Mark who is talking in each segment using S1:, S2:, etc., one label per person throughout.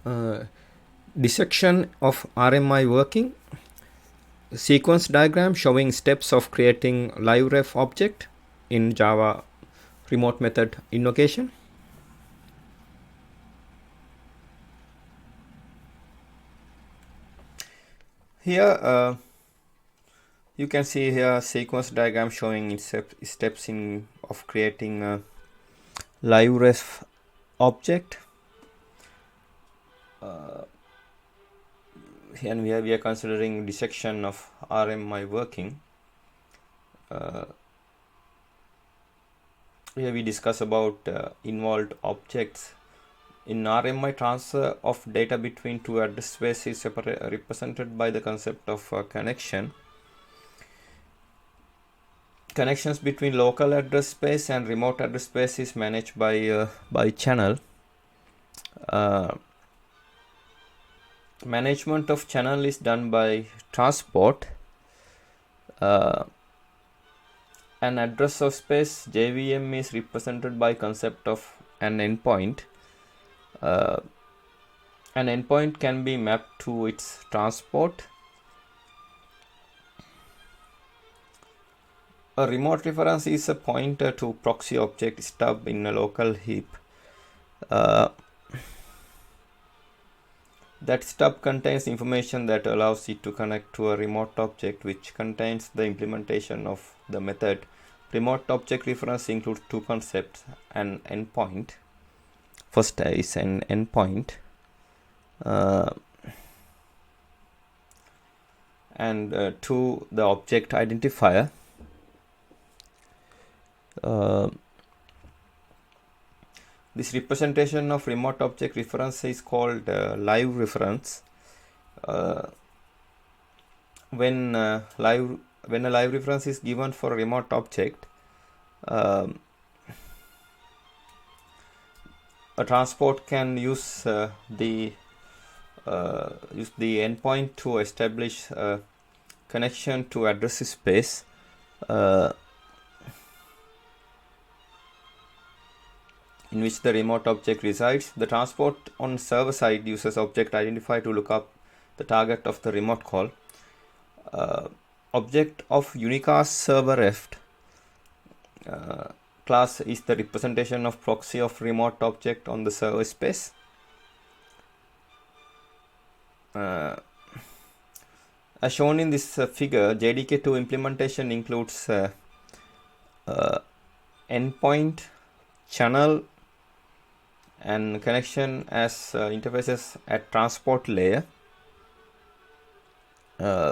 S1: uh, Dissection of RMI working, sequence diagram showing steps of creating LiveRef object in Java remote method invocation. Here you can see here sequence diagram showing steps of creating a LiveRef object. And we are considering dissection of RMI working. Here we discuss about involved objects. In RMI, transfer of data between two address spaces is represented by the concept of connection. Connections between local address space and remote address space is managed by channel. Management of channel is done by transport. An address of space JVM is represented by concept of an endpoint. An endpoint can be mapped to its transport. A remote reference is a pointer to proxy object stub in a local heap. That stub contains information that allows it to connect to a remote object which contains the implementation of the method. Remote object reference includes two concepts: an endpoint. First is an endpoint, and two, the object identifier. This representation of remote object reference is called live reference. When a live reference is given for a remote object, a transport can use the endpoint to establish a connection to address space. In which the remote object resides. The transport on server side uses object identifier to look up the target of the remote call. Object of unicast server ref class is the representation of proxy of remote object on the server space. As shown in this figure, JDK2 implementation includes endpoint, channel, and connection as interfaces at transport layer. And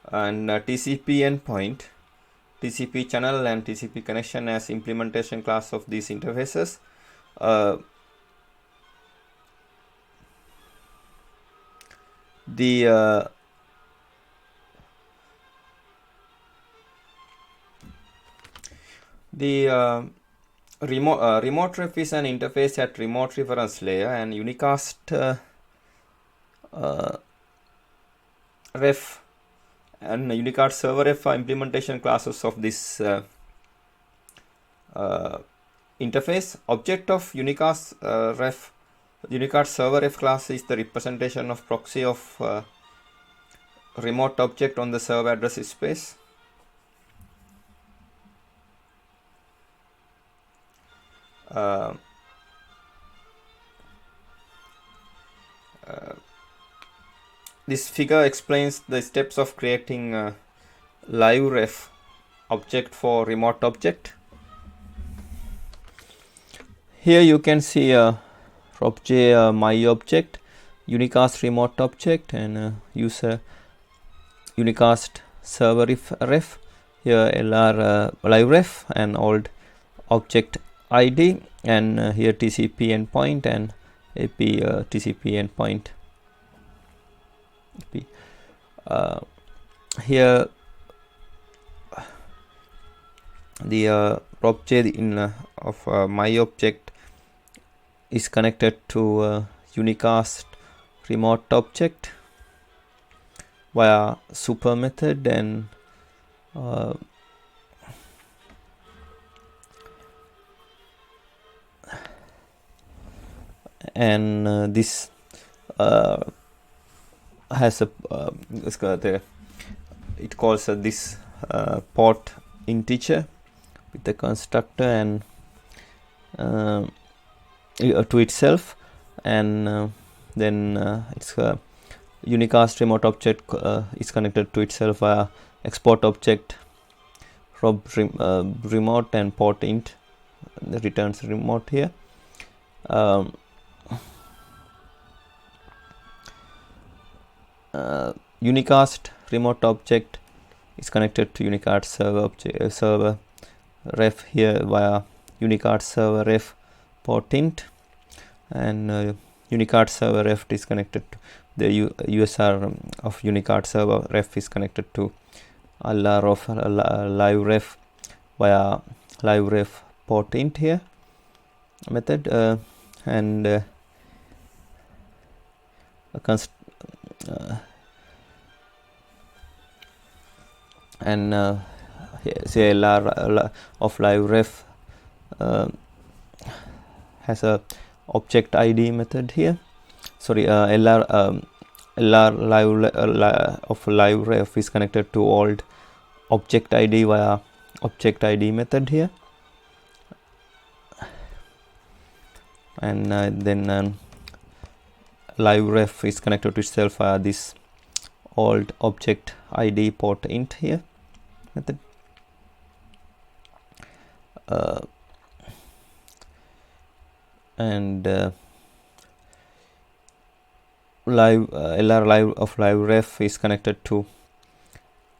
S1: TCP endpoint, TCP channel, and TCP connection as implementation class of these interfaces. Remote ref is an interface at remote reference layer, and unicast ref and unicast server ref are implementation classes of this interface. Object of unicast server ref class is the representation of proxy of remote object on the server address space. This figure explains the steps of creating a LiveRef object for remote object. Here you can see a RobJ my object, unicast remote object, and user unicast server ref. Here LR LiveRef and old object ID, and here TCP endpoint and AP TCP endpoint. Here the RobJ of my object is connected to unicast remote object via super method, and and this has a it calls this port integer with the constructor and to itself, and then it's unicast remote object is connected to itself via export object from remote and port int returns remote here. Unicast remote object is connected to unicast server ref here via unicast server ref port int, and unicast server ref is connected to the USR of unicast server ref is connected to LR of LiveRef via LiveRef port int here method, and say LR of LiveRef has a object ID method here. Sorry, LR of LiveRef is connected to old object ID via object ID method here, and then LiveRef is connected to itself via this old object ID port int here method. And LR live of LiveRef is connected to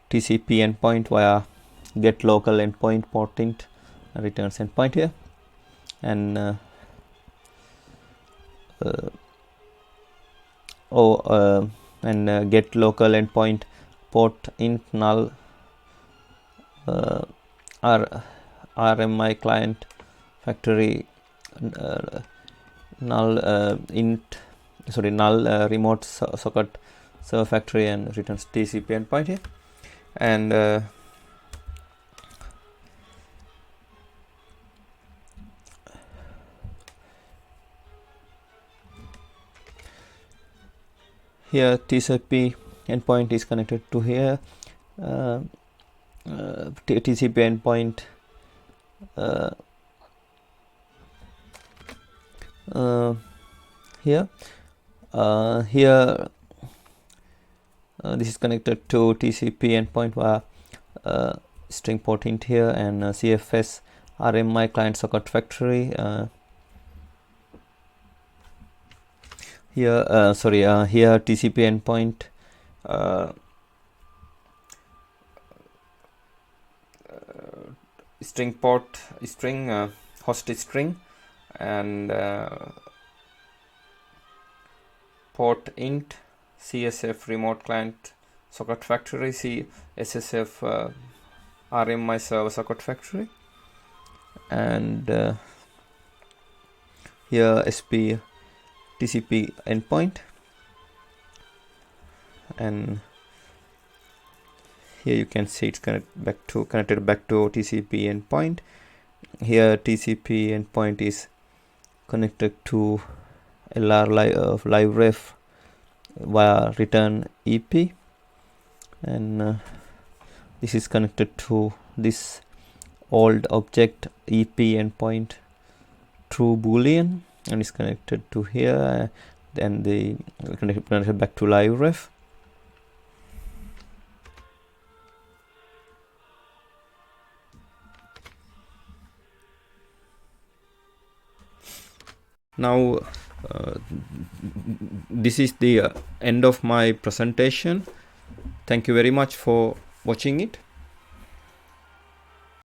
S1: TCP endpoint via get local endpoint port int returns endpoint here, and get local endpoint port int null RMI client factory null remote socket server factory and returns TCP endpoint here, and here TCP endpoint is connected to here, TCP endpoint here this is connected to TCP endpoint via string port int here, and CFS RMI client socket factory here here TCP endpoint string port string host string, and port int CSF remote client socket factory SSF RMI server socket factory, and here SP TCP endpoint, and here you can see it's connected back to TCP endpoint. Here TCP endpoint is connected to LR of LiveRef via return EP, and this is connected to this old object EP endpoint true boolean, and is connected to here, then the connected back to LiveRef. Now this is the end of my presentation. Thank you very much for watching it.